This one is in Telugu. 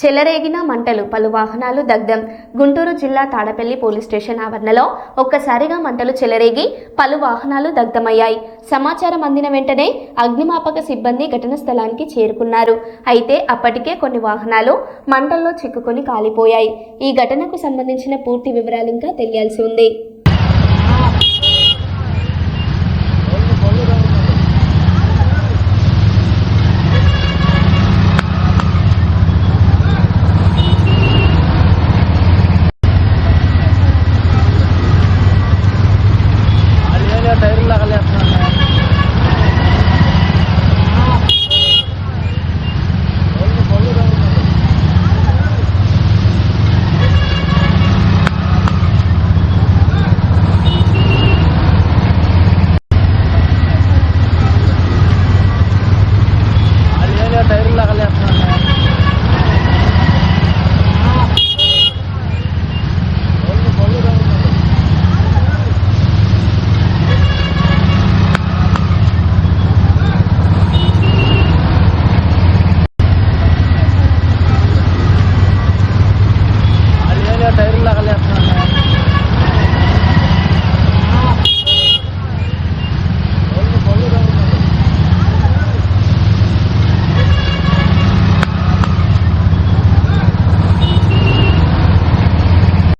చెలరేగిన మంటలు, పలు వాహనాలు దగ్ధం. గుంటూరు జిల్లా తాడపల్లి పోలీస్ స్టేషన్ ఆవరణలో ఒక్కసారిగా మంటలు చెలరేగి పలు వాహనాలు దగ్ధమయ్యాయి. సమాచారం అందిన వెంటనే అగ్నిమాపక సిబ్బంది ఘటన స్థలానికి చేరుకున్నారు. అయితే అప్పటికే కొన్ని వాహనాలు మంటల్లో చిక్కుకొని కాలిపోయాయి. ఈ ఘటనకు సంబంధించిన పూర్తి వివరాలు ఇంకా తెలియాల్సి ఉంది.